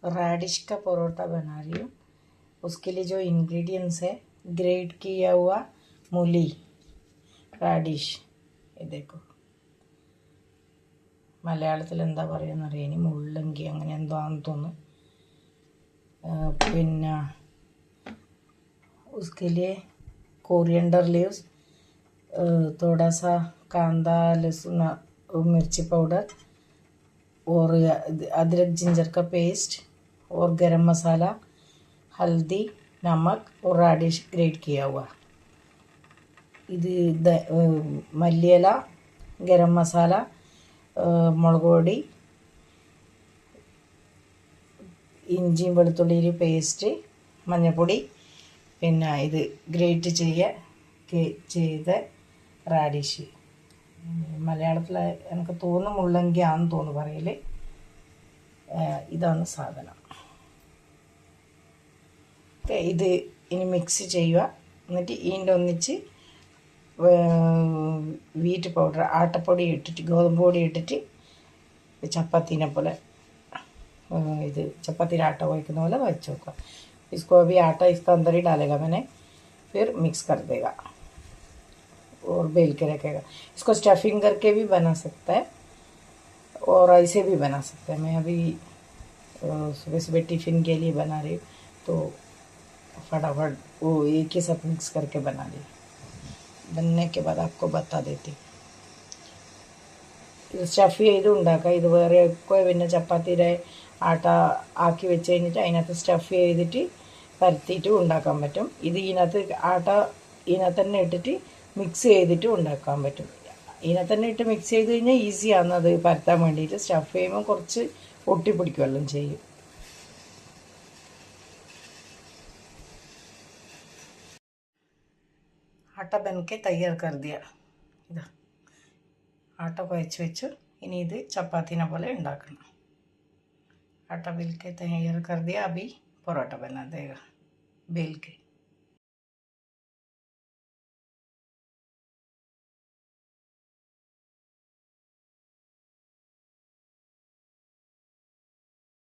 Radish का परोठा बना रही हूँ। उसके लिए जो इंग्रेडिएंट्स है, ग्रेट किया हुआ मूली, റാഡിഷ്, ഇത് देखो മലയാളത്തിൽ എന്താ പറയുന്നറിയാം, ഇനി മുള്ളങ്കി അങ്ങനെ എന്തോ ആണെന്ന് തോന്നുന്നു. പിന്നെ उसके लिए कोरिएंडर लीव्स, थोड़ा सा कांदा लहसुन मिर्ची पाउडर और अदरक जिंजर का पेस्ट और गरम मसाला, हल्दी, नमक और राडिश ग्रेट किया हुआ. ഇത് മല്ലിയില, ഗരം മസാല, മുളക് പൊടി, ഇഞ്ചിയും വെളുത്തുള്ളിയും പേസ്റ്റ്, മഞ്ഞൾപ്പൊടി, പിന്നെ ഇത് ഗ്രേറ്റ് ചെയ്ത റാഡിഷ്. മലയാളത്തിൽ എനിക്ക് തോന്നുന്നു മുള്ളങ്കിയാണെന്ന് തോന്നുന്നു പറയൽ. ഇതാണ് സാധനം. ഇത് ഇനി മിക്സ് ചെയ്യുക. എന്നിട്ട് ഇതിൻ്റെ ഒന്നിച്ച് വീറ്റ് പൗഡർ, ആട്ടപ്പൊടി ഇട്ടിട്ട്, ഗോതമ്പ് പൊടി ഇട്ടിട്ട് ചപ്പാത്തീനെ പോലെ, ഇത് ചപ്പാത്തിയുടെ ആട്ട കുഴക്കുന്ന പോലെ വെച്ച് വെക്കുക. इसको अभी आटा इसका अंदर ही डालेगा मैंने, फिर मिक्स कर देगा और बेल के रखेगा. इसको स्टफिंग करके भी बना सकता है और ऐसे भी बना सकते हैं. मैं अभी सुबह सुबह टिफ़िन के लिए बना रही हूँ, तो फटाफट वो एक ही साथ मिक्स करके बना ली. बनने के बाद आपको बता देती. ഇത് സ്റ്റഫ് ചെയ്ത് ഉണ്ടാക്കുക. ഇത് വേറെ ഒക്കെ പിന്നെ ചപ്പാത്തിയുടെ ആട്ട ആക്കി വെച്ച് കഴിഞ്ഞിട്ട് അതിനകത്ത് സ്റ്റഫ് ചെയ്തിട്ട് പരത്തിയിട്ട് ഉണ്ടാക്കാൻ പറ്റും. ഇത് ഇതിനകത്ത് ആട്ട ഇതിനകത്ത് തന്നെ ഇട്ടിട്ട് മിക്സ് ചെയ്തിട്ട് ഉണ്ടാക്കാൻ പറ്റും. ഇതിനകത്ത് തന്നെ ഇട്ട് മിക്സ് ചെയ്ത് കഴിഞ്ഞാൽ ഈസിയാണ് അത് പരത്താൻ വേണ്ടിയിട്ട്. സ്റ്റഫ് ചെയ്യുമ്പോൾ കുറച്ച് ഒട്ടിപ്പിടിക്കുമെല്ലാം ചെയ്യും. आटा बन के तैयार कर दिया. इधर आटा കുഴച്ച് വെച്ചു. ഇനി ഇത് ചപ്പാത്തിനെ പോലെ ഉണ്ടാക്കണം. आटा बेल के तैयार कर दिया. अभी परोठा बना देगा बेल के.